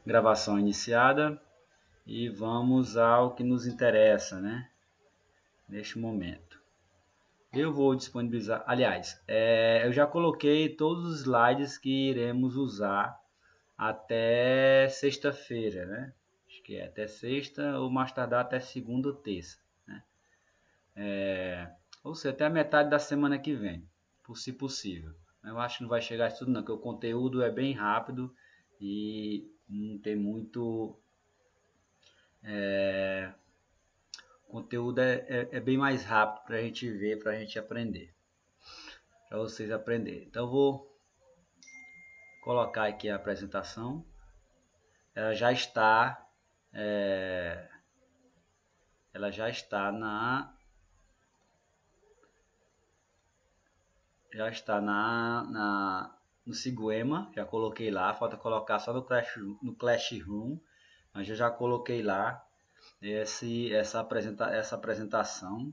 Gravação iniciada e vamos ao que nos interessa, né? Neste momento. Eu vou disponibilizar, aliás, eu já coloquei todos os slides que iremos usar até sexta-feira, né? Acho que é até sexta ou mais tardar até segunda ou terça, né? Ou seja, até a metade da semana que vem, se possível. Eu acho que não vai chegar a isso tudo não, porque o conteúdo é bem rápido e não tem muito... O conteúdo é bem mais rápido para a gente ver, para a gente aprender. Para vocês aprenderem. Então eu vou colocar aqui a apresentação. Ela já está... ela já está no Ciguema, já coloquei lá, falta colocar só no Classroom, mas eu já coloquei lá essa apresentação.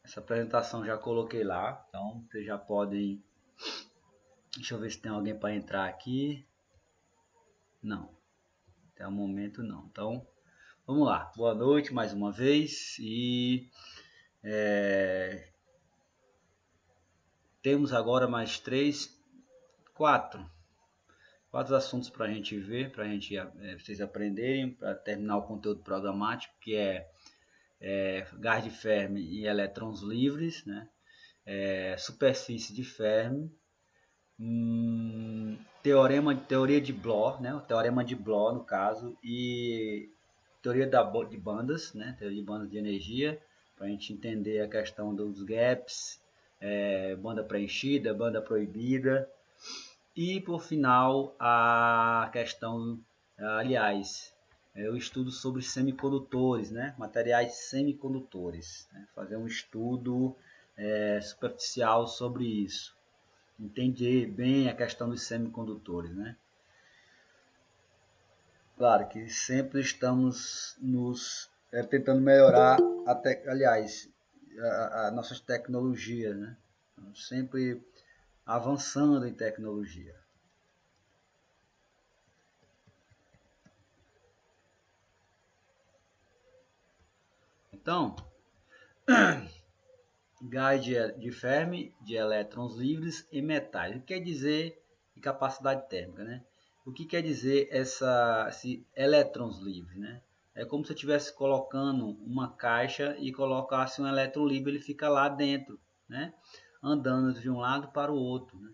Essa apresentação já coloquei lá, então vocês já podem... Deixa eu ver se tem alguém para entrar aqui. Não, até o momento não. Então, vamos lá. Boa noite mais uma vez e temos agora mais quatro assuntos para a gente ver, para vocês aprenderem, para terminar o conteúdo programático, que é gás de Fermi e elétrons livres, né? Superfície de Fermi, teoria de Bloch, né? O teorema de Bloch no caso, e teoria de bandas, né? Teoria de bandas de energia, para a gente entender a questão dos gaps, banda preenchida, banda proibida, e por final a questão, o estudo sobre semicondutores, né? Materiais semicondutores, né? Fazer um estudo superficial sobre isso, entender bem a questão dos semicondutores, né? Claro que sempre estamos tentando melhorar as nossas tecnologias, né? Estamos sempre avançando em tecnologia. Então, gás de Fermi, de elétrons livres e metais. O que quer dizer capacidade térmica, né? O que quer dizer esse elétrons livres, né? É como se eu estivesse colocando uma caixa e colocasse um elétron livre, ele fica lá dentro, né? Andando de um lado para o outro, né?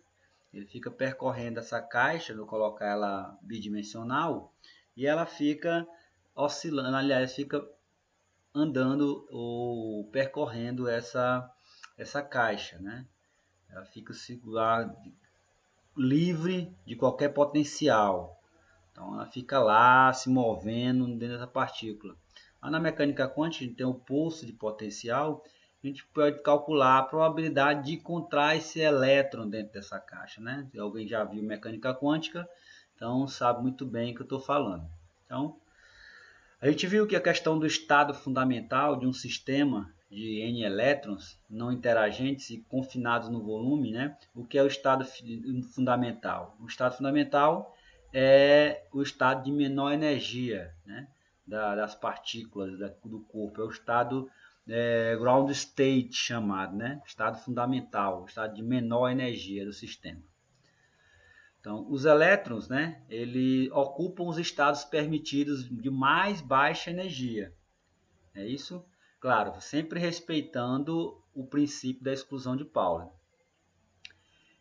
Ele fica percorrendo essa caixa, vou colocar ela bidimensional, e ela fica oscilando, aliás, fica andando ou percorrendo essa caixa, né? Ela fica circular, livre de qualquer potencial. Então ela fica lá se movendo dentro dessa partícula. Na mecânica quântica a gente tem o pulso de potencial, a gente pode calcular a probabilidade de encontrar esse elétron dentro dessa caixa, né? Se alguém já viu mecânica quântica, então sabe muito bem o que eu estou falando. Então, a gente viu que a questão do estado fundamental de um sistema de N elétrons não interagentes e confinados no volume, né? O que é o estado fundamental? O estado fundamental é o estado de menor energia, né? Das partículas do corpo, é o estado ground state chamado, né? Estado fundamental, o estado de menor energia do sistema. Então, os elétrons, né, ele ocupam os estados permitidos de mais baixa energia. É isso? Claro, sempre respeitando o princípio da exclusão de Pauli.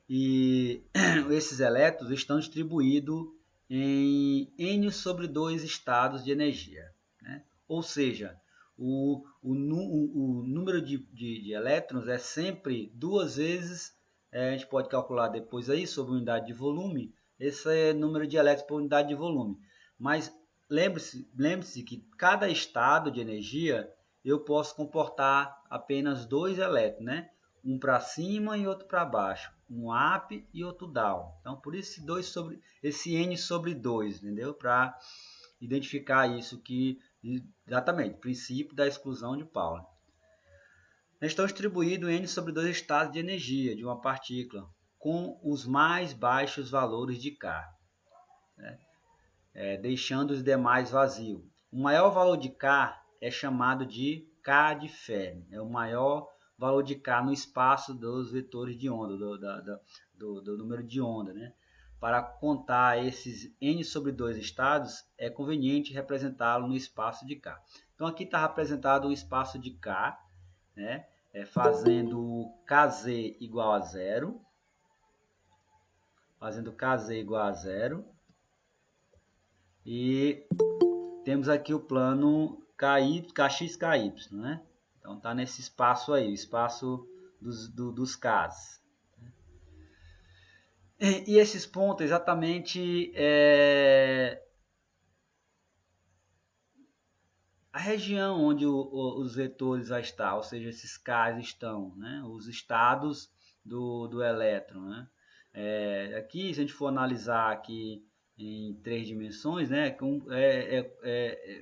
E esses elétrons estão distribuídos em N sobre 2 estados de energia, né? Ou seja, o número de elétrons é sempre duas vezes, a gente pode calcular depois aí sobre unidade de volume, esse é o número de elétrons por unidade de volume. Mas lembre-se que cada estado de energia eu posso comportar apenas 2 elétrons, né? Um para cima e outro para baixo, um up e outro down. Então, por isso esse N sobre 2, entendeu? Para identificar isso que, exatamente, princípio da exclusão de Pauli. Estão distribuídos N sobre 2 estados de energia de uma partícula. com os mais baixos valores de K, né? Deixando os demais vazios. O maior valor de K é chamado de K de Fermi, é o maior valor de K no espaço dos vetores de onda, do número de onda, né? Para contar esses n sobre 2 estados, é conveniente representá-lo no espaço de K. Então aqui está representado o espaço de K, né? Fazendo Kz igual a zero, e temos aqui o plano Kx, Ky, né? Então está nesse espaço aí, o espaço dos Ks. E esses pontos exatamente a região onde os vetores vai estar, ou seja, esses Ks estão, né? Os estados do elétron, né? Aqui, se a gente for analisar aqui em 3 dimensões, né?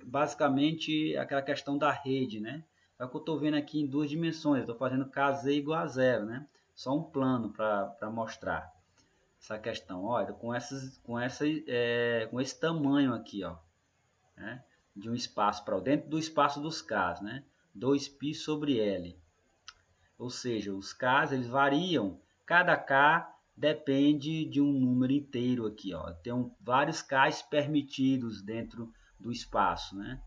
Basicamente aquela questão da rede, né? É o que eu estou vendo aqui em 2 dimensões, estou fazendo Kz igual a zero, né? Só um plano para mostrar essa questão. Olha, com esse tamanho aqui, ó, né? De um espaço para dentro do espaço dos Ks, né? 2π sobre L. Ou seja, os Ks eles variam. Cada K depende de um número inteiro aqui, ó. Tem vários Ks permitidos dentro do espaço, né?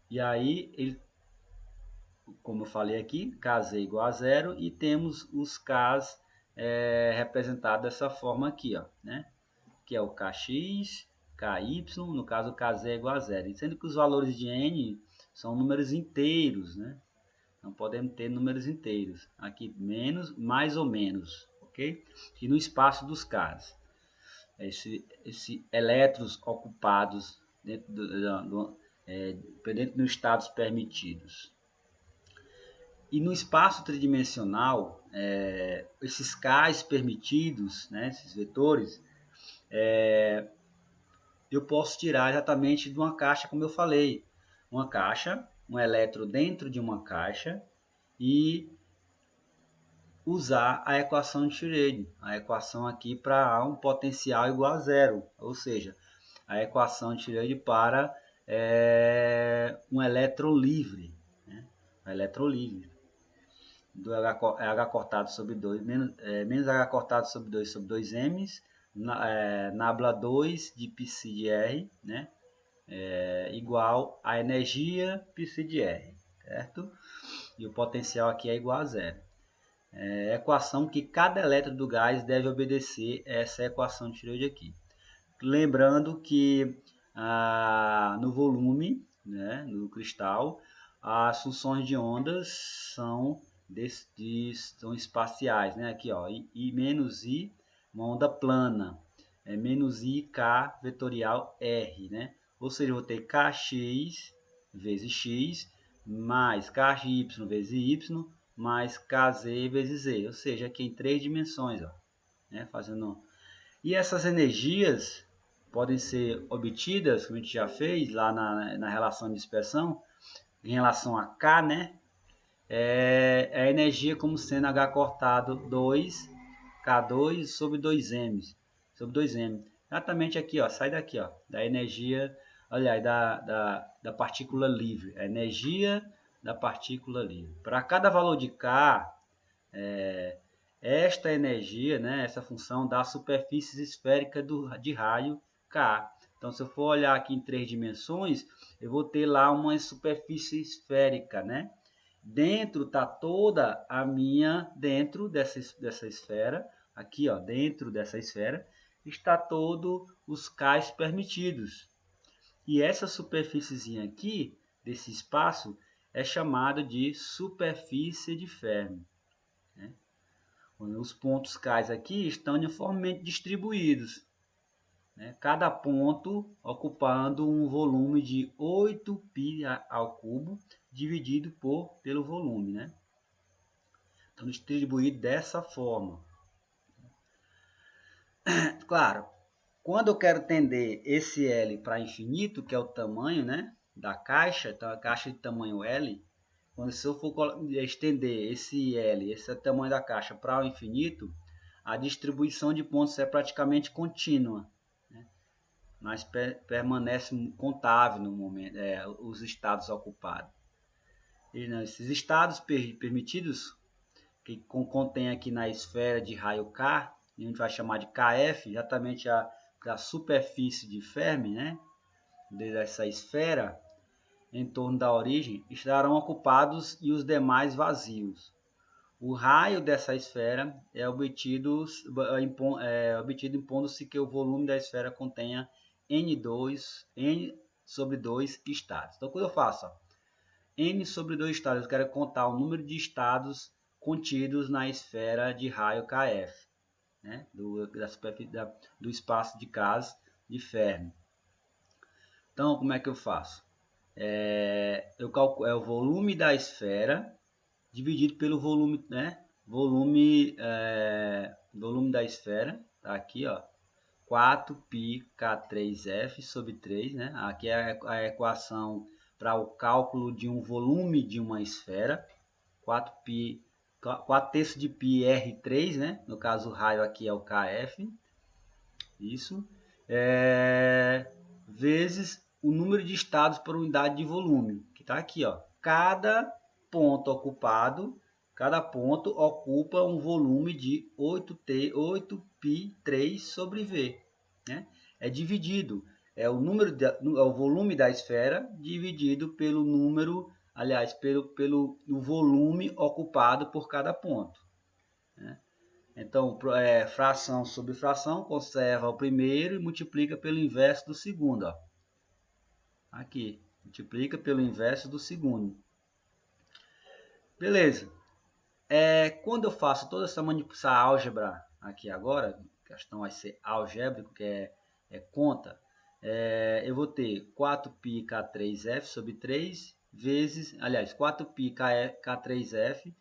E aí, como eu falei aqui, Kz igual a zero, e temos os Ks representados dessa forma aqui, ó, né? Que é o Kx, Ky, no caso Kz é igual a zero, sendo que os valores de n são números inteiros, né? Não podemos ter números inteiros. Aqui menos, mais ou menos, ok? E no espaço dos Ks, esse elétrons ocupados dentro dentro dos estados permitidos. E no espaço tridimensional, esses Ks permitidos, né, esses vetores, eu posso tirar exatamente de uma caixa, como eu falei. Uma caixa, um elétron dentro de uma caixa, e usar a equação de Schrödinger. A equação aqui para um potencial igual a zero. Ou seja, a equação de Schrödinger para um elétron livre. Né? Um elétron livre. Do H cortado sobre 2, menos H cortado sobre 2 sobre 2m, nabla 2 de πc de R, né? Igual a energia πc de R, certo? E o potencial aqui é igual a zero. Equação que cada elétron do gás deve obedecer essa equação de Schrödinger aqui. Lembrando que no volume, né, no cristal, as funções de ondas são espaciais, né? Aqui, ó, I menos I, uma onda plana, menos IK vetorial R, né? Ou seja, eu vou ter Kx vezes X, mais Ky vezes Y, mais Kz vezes Z, ou seja, aqui em 3 dimensões, ó, né? E essas energias podem ser obtidas, como a gente já fez lá na relação de dispersão, em relação a K, né? A energia como sendo H cortado 2, K2 sobre 2M. Sobre 2M. Exatamente aqui, ó, sai daqui, ó, da energia, aliás, da partícula livre. A energia da partícula livre. Para cada valor de K, esta energia, né, essa função dá a superfície esférica de raio K. Então, se eu for olhar aqui em 3 dimensões, eu vou ter lá uma superfície esférica, né? Dentro está toda a minha, dentro dessa esfera, aqui, ó, dentro dessa esfera, está todo os Ks permitidos. E essa superfície aqui, desse espaço, é chamada de superfície de Fermi. Né? Os pontos Ks aqui estão uniformemente distribuídos, né? Cada ponto ocupando um volume de 8π ao cubo, dividido pelo volume, né? Então, distribuído dessa forma. Claro, quando eu quero tender esse L para infinito, que é o tamanho, né, da caixa, então a caixa de tamanho L, se eu for estender esse L, esse tamanho da caixa para o infinito, a distribuição de pontos é praticamente contínua, né? Mas permanece contável no momento, os estados ocupados. E, né, esses estados permitidos, que contém aqui na esfera de raio K, a gente vai chamar de KF, exatamente a superfície de Fermi, né? Dessa esfera, em torno da origem, estarão ocupados e os demais vazios. O raio dessa esfera é obtido impondo-se que o volume da esfera contenha n sobre 2 estados. Então, quando eu faço n sobre 2 estados, eu quero contar o número de estados contidos na esfera de raio KF, né? do espaço de Cas de Fermi. Então, como é que eu faço? Eu calculo o volume da esfera dividido pelo volume, né? Volume da esfera, tá aqui, ó, 4πk3f sobre 3, né? Aqui é a equação para o cálculo de um volume de uma esfera, 4 terços de π R3, né? No caso, o raio aqui é o KF, isso, vezes o número de estados por unidade de volume, que está aqui, ó. Cada ponto ocupa um volume de 8π3 sobre V, né? É dividido, o volume da esfera dividido pelo número, aliás, pelo volume ocupado por cada ponto, né? Então, fração sobre fração, conserva o primeiro e multiplica pelo inverso do segundo, ó. Aqui, multiplica pelo inverso do segundo. Beleza. Quando eu faço toda essa álgebra aqui agora, a questão vai ser algébrico, que é conta, eu vou ter 4πk3f sobre 3 vezes, aliás, 4πk3f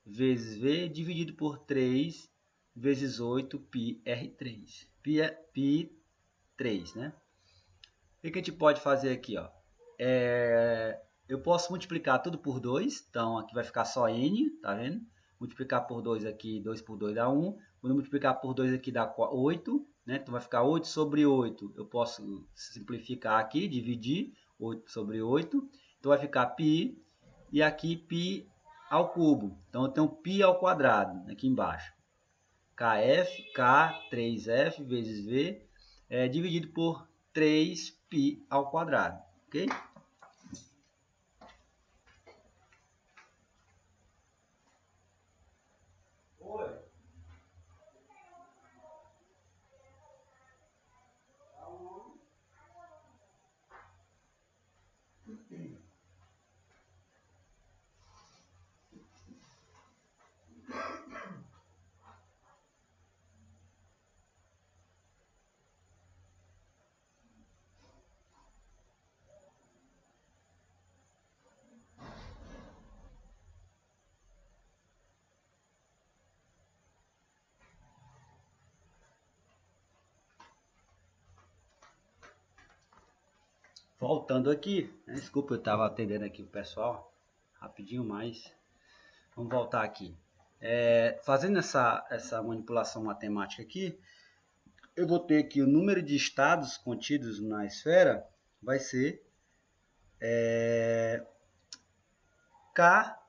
vezes V dividido por 3 vezes 8πr3. Pi 3, né? O que a gente pode fazer aqui, ó? Eu posso multiplicar tudo por 2, então aqui vai ficar só n, tá vendo? Multiplicar por 2 aqui, 2 por 2 dá 1. Quando multiplicar por 2 aqui dá 8, né? Então vai ficar 8 sobre 8. Eu posso simplificar aqui, dividir 8 sobre 8. Então vai ficar π, e aqui π ao cubo. Então eu tenho π ao quadrado aqui embaixo. K3f vezes V dividido por 3π ao quadrado, ok? Voltando aqui, né? Desculpa, eu estava atendendo aqui o pessoal, rapidinho, mas vamos voltar aqui. Fazendo essa manipulação matemática aqui, eu vou ter que o número de estados contidos na esfera vai ser K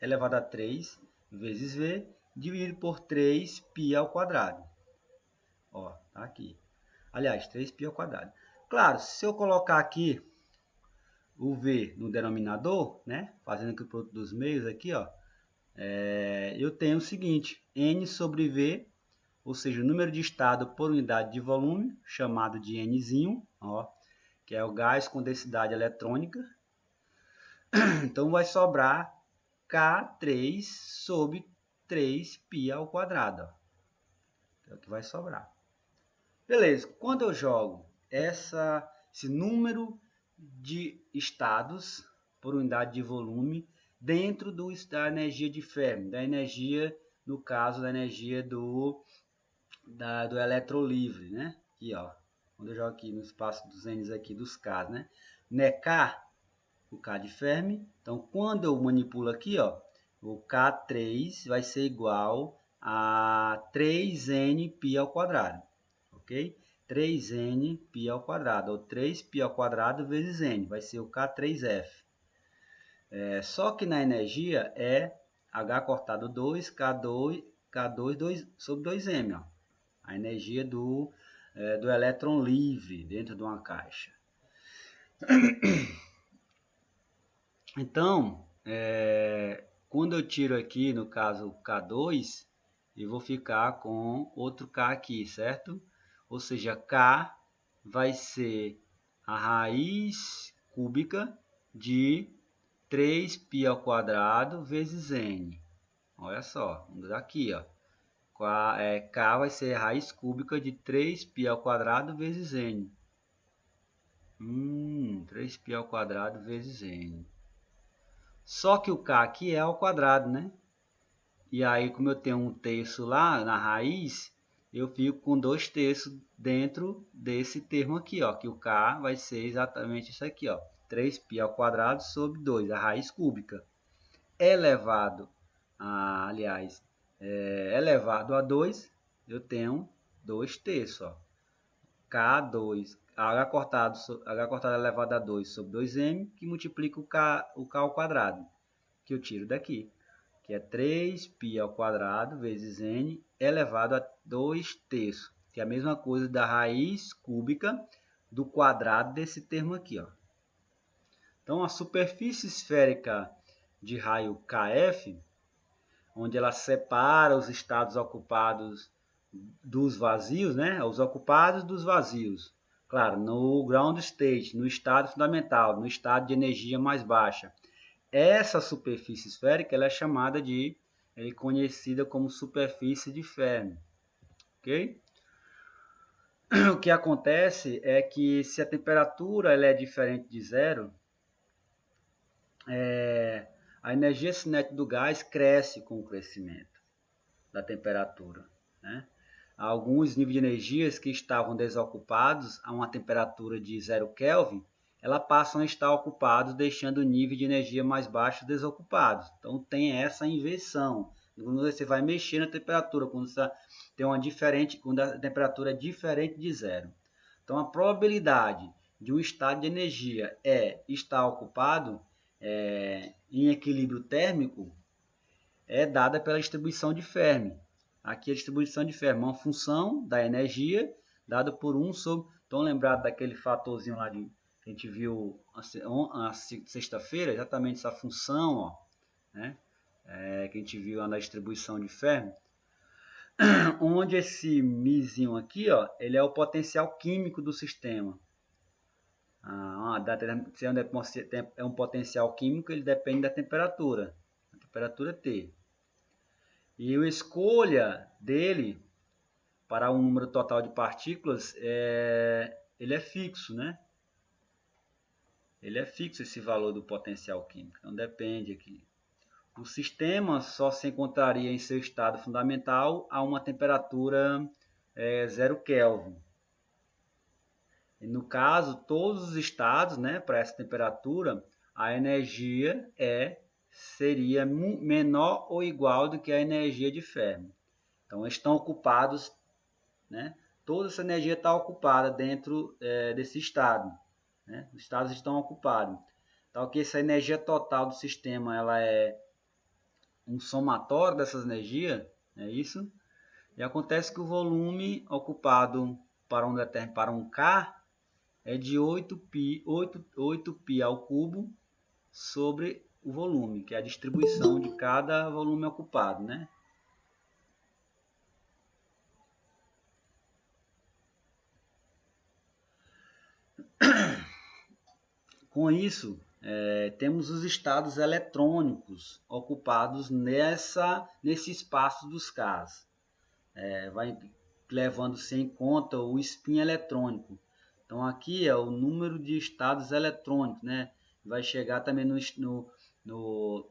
elevado a 3 vezes V dividido por 3π ao quadrado. Ó, tá aqui. Aliás, 3π ao quadrado. Claro, se eu colocar aqui o V no denominador, né, fazendo aqui o produto dos meios aqui, ó, eu tenho o seguinte, N sobre V, ou seja, o número de estado por unidade de volume, chamado de Nzinho, ó, que é o gás com densidade eletrônica. Então vai sobrar K3 sobre 3π ao quadrado, ó. É o que vai sobrar. Beleza, quando eu jogo esse número de estados por unidade de volume dentro da energia de Fermi, da energia, no caso, da energia do elétron livre, né? Aqui, ó, quando eu jogo aqui no espaço dos N's aqui, dos K's, né? NK, o K de Fermi. Então, quando eu manipulo aqui, ó, o K3 vai ser igual a 3nπ ao quadrado, ok? 3nπ ao quadrado, ou 3π ao quadrado vezes n, vai ser o K3F. Só que na energia é H cortado 2, K2 2 sobre 2m, ó. A energia do elétron livre dentro de uma caixa. Então, quando eu tiro aqui, no caso, K2, eu vou ficar com outro K aqui, certo? Ou seja, K vai ser a raiz cúbica de 3π ao quadrado vezes n. Olha só, vamos aqui, ó. K vai ser a raiz cúbica de 3π ao quadrado vezes n. 3π ao quadrado vezes n. Só que o K aqui é ao quadrado, né? E aí, como eu tenho 1/3 lá na raiz, eu fico com 2/3 dentro desse termo aqui, ó. Que o K vai ser exatamente isso aqui, ó. 3π ao quadrado sobre 2, a raiz cúbica. Elevado a 2, eu tenho 2/3, ó. K2, H cortado elevado a 2 sobre 2m, que multiplica o K ao quadrado, que eu tiro daqui, que é 3π ao quadrado vezes n elevado a 2/3, que é a mesma coisa da raiz cúbica do quadrado desse termo aqui, ó. Então, a superfície esférica de raio KF, onde ela separa os estados ocupados dos vazios, né? Os ocupados dos vazios. Claro, no ground state, no estado fundamental, no estado de energia mais baixa. Essa superfície esférica ela é conhecida como superfície de Fermi. Ok? O que acontece é que se a temperatura ela é diferente de zero, a energia cinética do gás cresce com o crescimento da temperatura, né? Alguns níveis de energias que estavam desocupados a uma temperatura de 0 Kelvin, elas passam a estar ocupados, deixando o nível de energia mais baixo desocupados. Então tem essa inversão. Quando você vai mexer na temperatura, quando você tem quando a temperatura é diferente de zero. Então a probabilidade de um estado de energia estar ocupado em equilíbrio térmico é dada pela distribuição de Fermi. Aqui a distribuição de Fermi é uma função da energia dada por 1 sobre... Estão lembrados daquele fatorzinho lá que a gente viu na sexta-feira? Exatamente essa função, ó, né? Que a gente viu lá na distribuição de Fermi. Onde esse mizinho aqui, ó, ele é o potencial químico do sistema. Se é um potencial químico, ele depende da temperatura. A temperatura T. E a escolha dele para um número total de partículas, ele é fixo, né? Ele é fixo esse valor do potencial químico, não depende aqui. O sistema só se encontraria em seu estado fundamental a uma temperatura 0 Kelvin. E no caso, todos os estados, né, para essa temperatura, a energia seria menor ou igual do que a energia de Fermi. Então, estão ocupados, né? Toda essa energia está ocupada dentro desse estado, né? Os estados estão ocupados. Então, que essa energia total do sistema ela é um somatório dessas energias, é isso? E acontece que o volume ocupado para um K é de 8π ao cubo sobre o volume, que é a distribuição de cada volume ocupado, né? Com isso, temos os estados eletrônicos ocupados nesse espaço dos Ks. Vai levando-se em conta o spin eletrônico. Então aqui é o número de estados eletrônicos, né? Vai chegar também no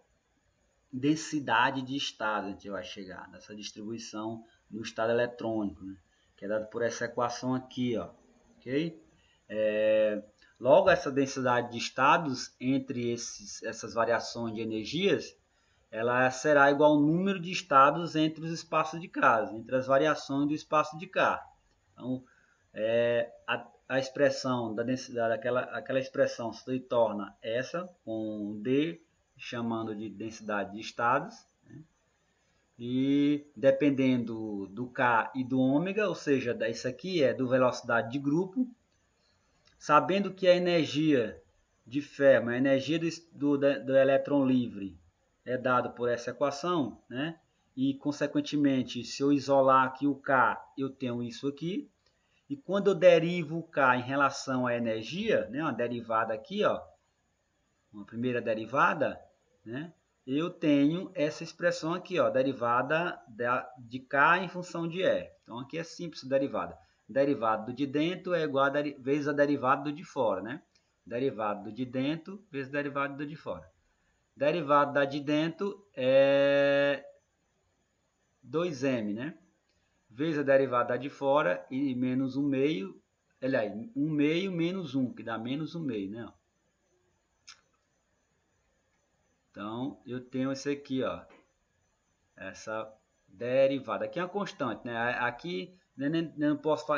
densidade de estados, a gente vai chegar nessa distribuição do estado eletrônico, né? Que é dado por essa equação aqui, ó, ok? Logo, essa densidade de estados entre essas variações de energias, ela será igual ao número de estados entre os espaços de K, entre as variações do espaço de K. Então, a expressão da densidade, aquela expressão se torna essa, com D chamando de densidade de estados, né? E dependendo do K e do ômega, ou seja, isso aqui é do velocidade de grupo, sabendo que a energia de Fermi, a energia do elétron livre, é dado por essa equação, né? E, consequentemente, se eu isolar aqui o K, eu tenho isso aqui. E quando eu derivo o K em relação à energia, né, uma derivada aqui, ó, uma primeira derivada, né, eu tenho essa expressão aqui, ó, derivada de K em função de E. Então, aqui é simples a derivada. Derivado do de dentro é igual a vezes a derivada do de fora, né? Derivado do de dentro vezes derivado do de fora. Derivado da de dentro é 2m, né? Vezes a derivada da de fora e menos 1 meio, aliás, 1 meio menos 1, que dá menos 1 meio, né? Então, eu tenho esse aqui, ó, essa derivada. Aqui é uma constante, né? Aqui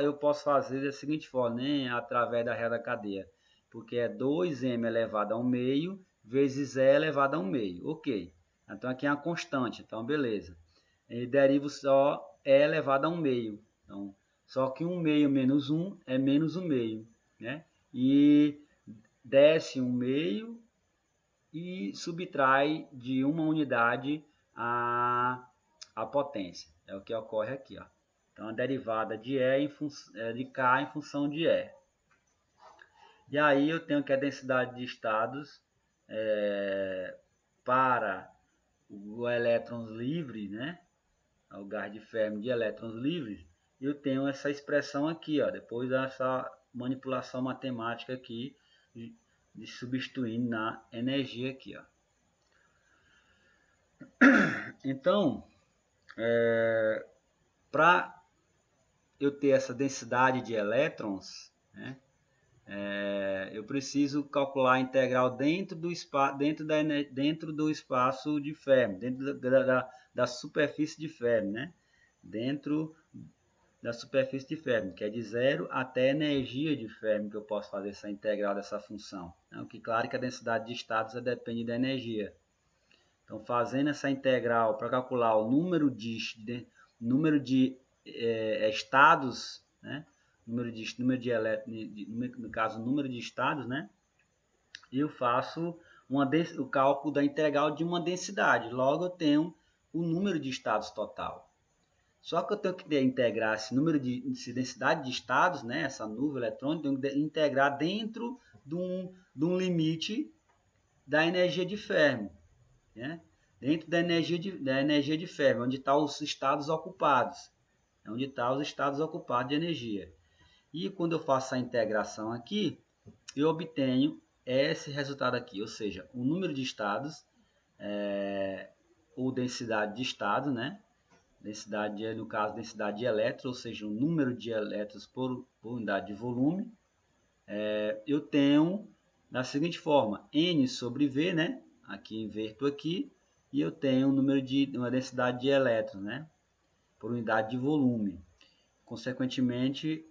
eu posso fazer da seguinte forma, nem através da regra da cadeia, porque é 2m elevado a 1 meio vezes e elevado a 1 meio. Ok. Então, aqui é uma constante, então beleza. E derivo só e elevado a 1 meio. Então, só que 1 meio menos 1 é menos 1 meio, né? E desce 1 meio e subtrai de uma unidade a potência. É o que ocorre aqui, ó. Então, a derivada de de K em função de E. E aí eu tenho que a densidade de estados para o elétrons livres, né? O gás de Fermi de elétrons livres, eu tenho essa expressão aqui, ó, depois dessa manipulação matemática aqui, de substituir na energia aqui, ó. Então, para eu ter essa densidade de elétrons, né, eu preciso calcular a integral dentro do espaço de Fermi, dentro da superfície de Fermi, né? Dentro da superfície de Fermi, que é de 0 até a energia de Fermi, que eu posso fazer essa integral dessa função. Então, que claro que a densidade de estados depende da energia. Então, fazendo essa integral para calcular o número de estados, né? No caso, o número de estados, né? Eu faço o cálculo da integral de uma densidade. Logo, eu tenho o número de estados total. Só que eu tenho que integrar esse número de densidade de estados, né? Essa nuvem eletrônica, tenho que integrar dentro de um limite da energia de Fermi, né? Dentro da energia de Fermi, onde estão os estados ocupados. Onde estão os estados ocupados de energia. E quando eu faço a integração aqui, eu obtenho esse resultado aqui, ou seja, o número de estados, ou densidade de estado, né? Densidade, no caso, densidade de elétrons, ou seja, o número de elétrons por unidade de volume, eu tenho da seguinte forma, N sobre V, né? Aqui inverto aqui, e eu tenho uma densidade de elétrons, né? Por unidade de volume. Consequentemente,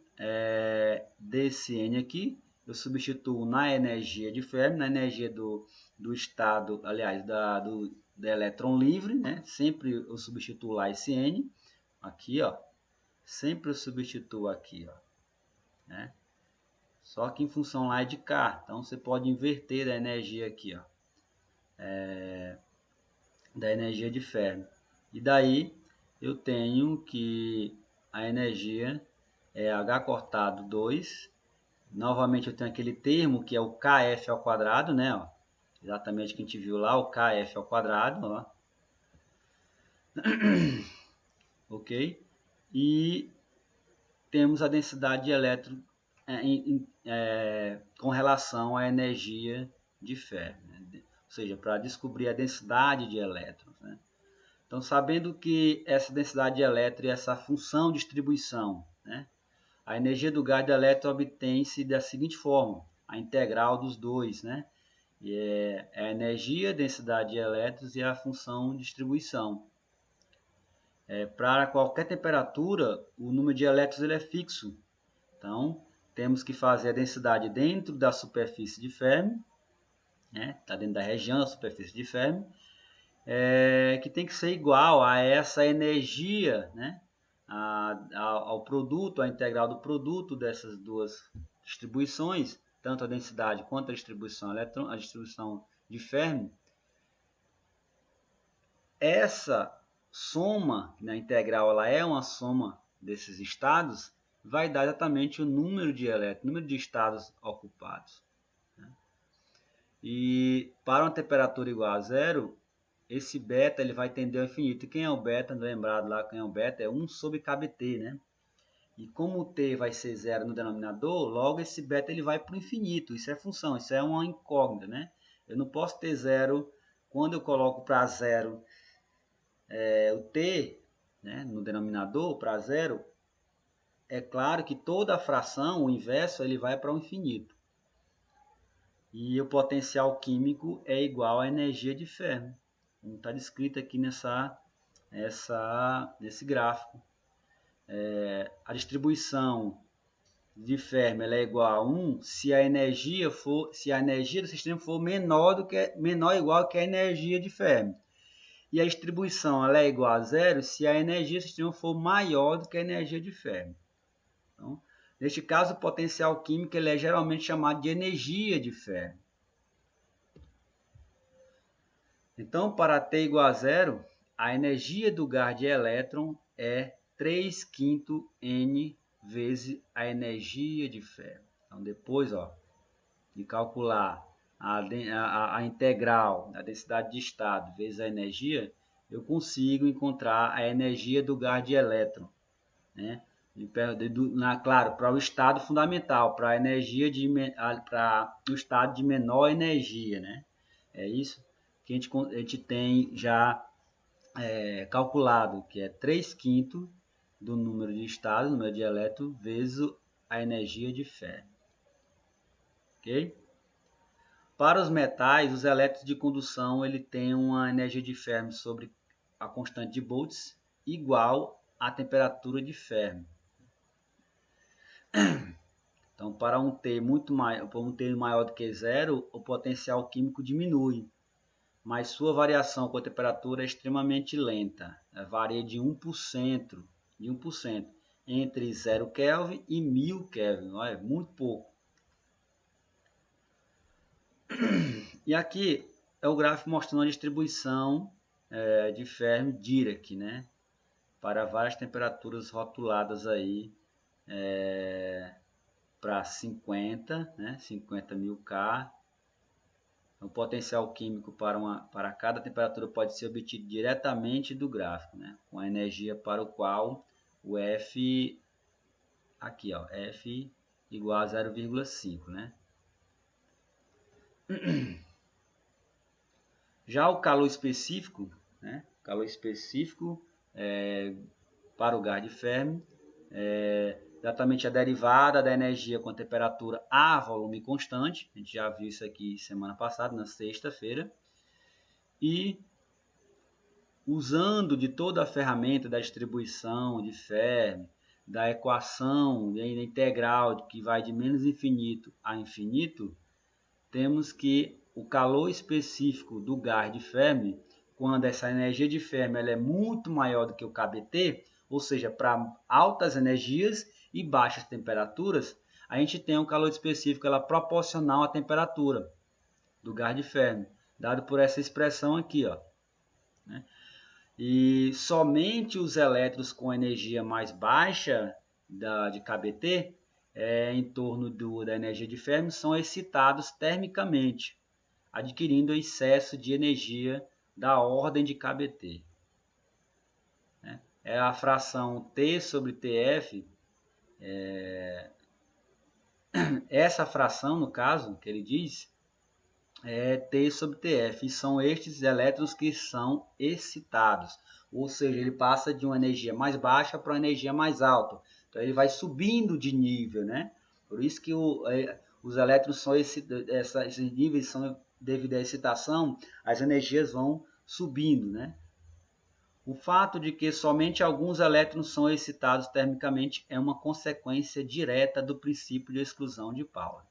desse N aqui, eu substituo na energia de Fermi, na energia do estado, aliás, do elétron livre, né? Sempre eu substituo lá esse N, aqui, ó. Sempre eu substituo aqui, ó. Né? Só que em função lá é de K, então você pode inverter a energia aqui, ó. Da energia de Fermi. E daí eu tenho que a energia é H cortado 2. Novamente eu tenho aquele termo que é o KF ao quadrado, né? Ó. Exatamente o que a gente viu lá, o KF ao quadrado, ó. Ok? E temos a densidade de elétrons com relação à energia de Fermi. Né? Ou seja, para descobrir a densidade de elétrons. Né? Então, sabendo que essa densidade de elétrons e essa função de distribuição, né? a energia do gás de elétron obtém-se da seguinte forma, a integral dos dois, né? E é a energia, densidade de elétrons e a função de distribuição. Para qualquer temperatura, o número de elétrons ele é fixo. Então, temos que fazer a densidade dentro da superfície de Fermi, né? Está dentro da região da superfície de Fermi, que tem que ser igual a essa energia, né? Ao produto, a integral do produto dessas duas distribuições, tanto a densidade quanto a distribuição a distribuição de Fermi. Essa soma, na integral, ela é uma soma desses estados, vai dar exatamente o número de elétrons, o número de estados ocupados. E para uma temperatura igual a zero, esse beta ele vai tender ao infinito. E quem é o beta? Lembrado lá quem é o beta? É 1 sobre kBt, né? E como o t vai ser zero no denominador, logo esse beta ele vai para o infinito. Isso é função, isso é uma incógnita, né? Eu não posso ter zero. Quando eu coloco para zero o t, né, no denominador, para zero, é claro que toda a fração, o inverso, ele vai para o infinito. E o potencial químico é igual à energia de Fermi. Como está descrito aqui nesse gráfico. A distribuição de Fermi ela é igual a 1 se a energia do sistema for menor ou igual que a energia de Fermi. E a distribuição ela é igual a zero se a energia do sistema for maior do que a energia de Fermi. Então, neste caso, o potencial químico ele é geralmente chamado de energia de Fermi. Então, para T igual a zero, a energia do gás de elétron é 3/5 N vezes a energia de Fermi. Então, depois de calcular a integral da densidade de estado vezes a energia, eu consigo encontrar a energia do gás de elétron, né? Claro, para o estado fundamental, para a energia para o estado de menor energia, né? É isso que a gente tem já calculado, que é 3/5 do número de estados, número de elétrons, vezes a energia de Fermi. Ok? Para os metais, os elétrons de condução ele tem uma energia de Fermi sobre a constante de Boltz igual à temperatura de Fermi. Então, para um T maior do que zero, o potencial químico diminui, mas sua variação com a temperatura é extremamente lenta, varia de 1%, entre 0 Kelvin e 1000 Kelvin, é muito pouco. E aqui é o gráfico mostrando a distribuição de Fermi-Dirac, né? Para várias temperaturas rotuladas aí para 50, né? 50.000 K. O potencial químico para cada temperatura pode ser obtido diretamente do gráfico, né? Com a energia para o qual o F, aqui ó, F igual a 0,5, né? Já o calor específico, né? Calor específico para o gás de Fermi exatamente a derivada da energia com a temperatura a volume constante. A gente já viu isso aqui semana passada, na sexta-feira. E usando de toda a ferramenta da distribuição de Fermi, da equação da integral que vai de menos infinito a infinito, temos que o calor específico do gás de Fermi, quando essa energia de Fermi ela é muito maior do que o kBt, ou seja, para altas energias e baixas temperaturas, a gente tem um calor específico ela proporcional à temperatura do gás de Fermi, dado por essa expressão aqui, ó, né? E somente os elétrons com energia mais baixa de kBt, em torno da energia de Fermi, são excitados termicamente, adquirindo excesso de energia da ordem de kBt. É a fração T sobre Tf, essa fração, no caso, que ele diz, é T sobre Tf, e são estes elétrons que são excitados. ou seja, ele passa de uma energia mais baixa para uma energia mais alta. Então ele vai subindo de nível, né? Por isso que os elétrons são esses níveis são devido à excitação, as energias vão subindo, né? O fato de que somente alguns elétrons são excitados termicamente é uma consequência direta do princípio de exclusão de Pauli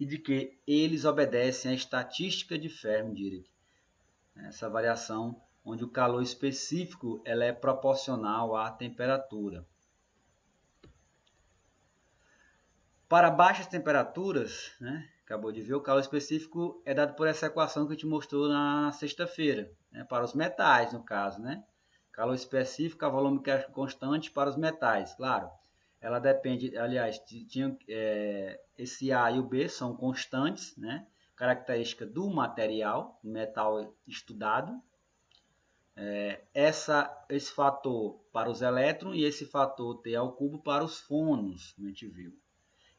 e de que eles obedecem à estatística de Fermi-Dirac, essa variação onde o calor específico ela é proporcional à temperatura. Para baixas temperaturas, né, acabou de ver, o calor específico é dado por essa equação que a gente mostrou na sexta-feira, né, para os metais, no caso, né? Calor específico, a volume constante para os metais, claro. Ela depende, aliás, esse A e o B são constantes, né? Característica do material, metal estudado. Esse fator para os elétrons e esse fator T ao cubo para os fônons, como a gente viu.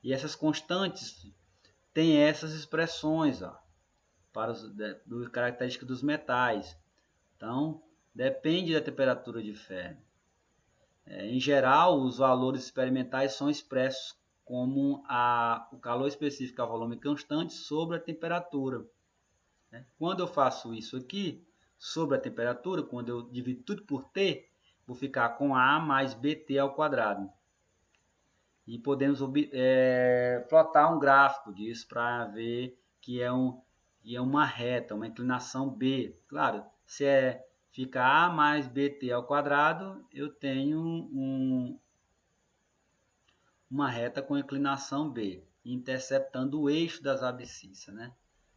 E essas constantes têm essas expressões, ó, para as características dos metais. Então, depende da temperatura de Fermi. Em geral, os valores experimentais são expressos como o calor específico a volume constante sobre a temperatura. Quando eu faço isso aqui, sobre a temperatura, quando eu divido tudo por T, vou ficar com A mais BT ao quadrado. E podemos plotar um gráfico disso para ver que é uma reta, uma inclinação B. Claro, se fica A mais BT ao quadrado, eu tenho uma reta com inclinação B, interceptando o eixo das abscissas, né?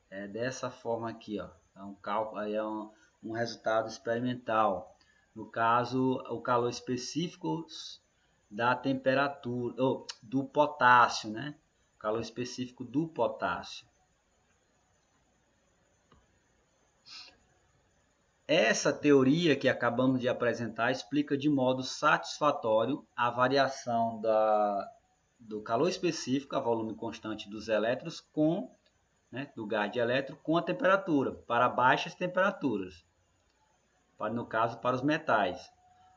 É dessa forma aqui, ó. Então, aí é um resultado experimental. No caso, o calor específico da temperatura, do potássio, né? Calor específico do potássio. Essa teoria que acabamos de apresentar explica de modo satisfatório a variação do calor específico, a volume constante dos elétrons, do gás de elétron, com a temperatura, para baixas temperaturas, no caso para os metais.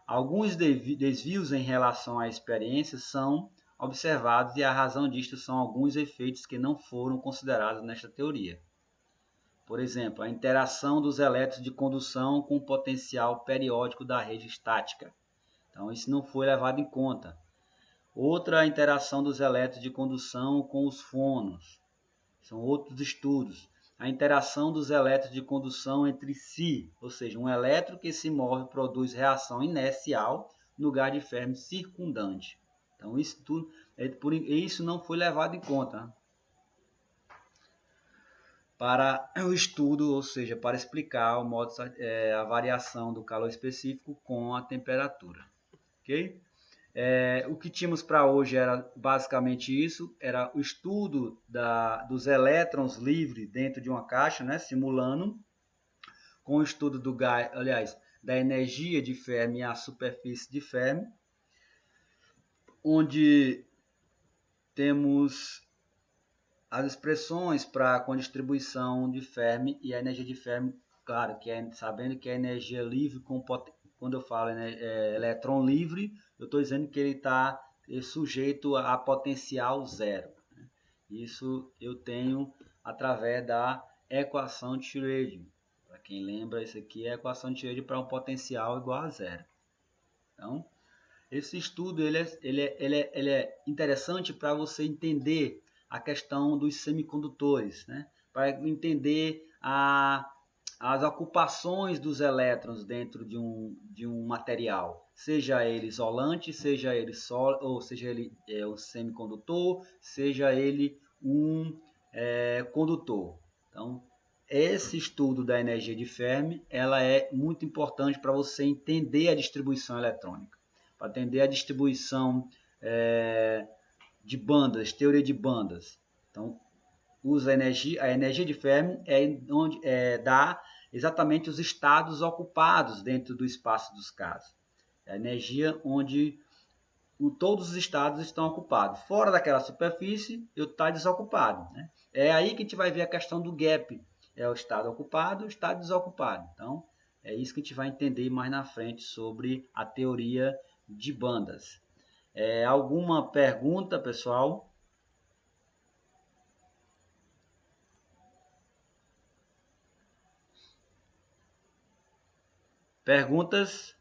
Alguns desvios em relação à experiência são observados e a razão disto são alguns efeitos que não foram considerados nesta teoria. Por exemplo, a interação dos elétrons de condução com o potencial periódico da rede estática. Então, isso não foi levado em conta. Outra interação dos elétrons de condução com os fônons. São outros estudos. A interação dos elétrons de condução entre si, ou seja, um elétron que se move produz reação inercial no gás de Fermi circundante. Então, isso não foi levado em conta para o estudo, ou seja, para explicar a variação do calor específico com a temperatura. Ok? O que tínhamos para hoje era basicamente isso, era o estudo dos elétrons livres dentro de uma caixa, né, simulando, com o estudo do gás, aliás, da energia de Fermi à superfície de Fermi, onde temos as expressões com distribuição de Fermi e a energia de Fermi, claro, sabendo que a energia livre, quando eu falo elétron livre, eu estou dizendo que ele está sujeito a potencial zero. Né? Isso eu tenho através da equação de Schrödinger. Para quem lembra, isso aqui é a equação de Schrödinger para um potencial igual a zero. Então, esse estudo ele é interessante para você entender a questão dos semicondutores, né? Para entender as ocupações dos elétrons dentro de um material, seja ele isolante, seja ele sólido, ou seja ele um semicondutor, seja ele um condutor. Então, esse estudo da energia de Fermi, ela é muito importante para você entender a distribuição eletrônica, para entender a distribuição de bandas, teoria de bandas. Então, a energia de Fermi dá exatamente os estados ocupados dentro do espaço dos casos. É a energia onde todos os estados estão ocupados. Fora daquela superfície, eu está desocupado. Né? É aí que a gente vai ver a questão do gap. É o estado ocupado e o estado desocupado. Então, É isso que a gente vai entender mais na frente sobre a teoria de bandas. Alguma pergunta, pessoal? Perguntas?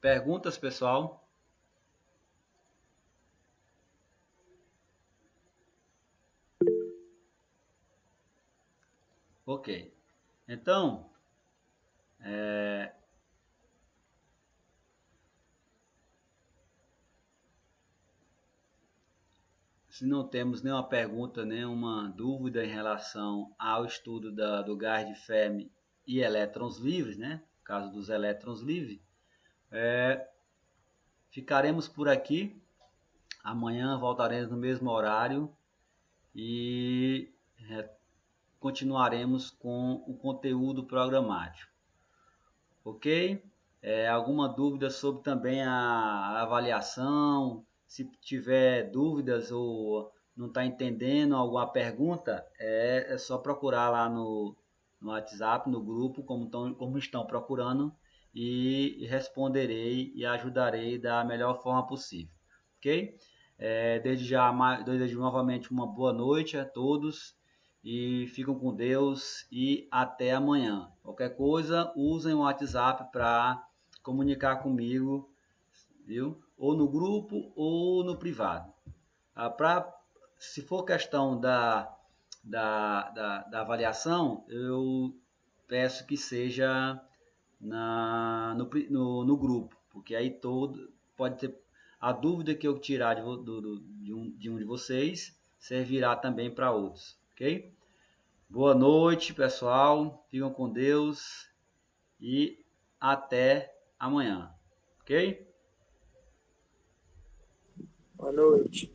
Perguntas, pessoal? Ok. Então, se não temos nenhuma pergunta, nenhuma dúvida em relação ao estudo do gás de Fermi e elétrons livres, né? No caso dos elétrons livres, ficaremos por aqui. Amanhã voltaremos no mesmo horário e continuaremos com o conteúdo programático. Ok? Alguma dúvida sobre também a avaliação? Se tiver dúvidas ou não está entendendo alguma pergunta, é só procurar lá no WhatsApp, no grupo, como estão procurando, e responderei e ajudarei da melhor forma possível. Ok? Desde novamente uma boa noite a todos e ficam com Deus e até amanhã. Qualquer coisa, usem o WhatsApp para comunicar comigo, viu? Ou no grupo ou no privado. Se for questão da avaliação, eu peço que seja no grupo, porque aí pode ter a dúvida que eu tirar de um de vocês servirá também para outros, ok? Boa noite, pessoal. Ficam com Deus e até amanhã, ok? Boa noite.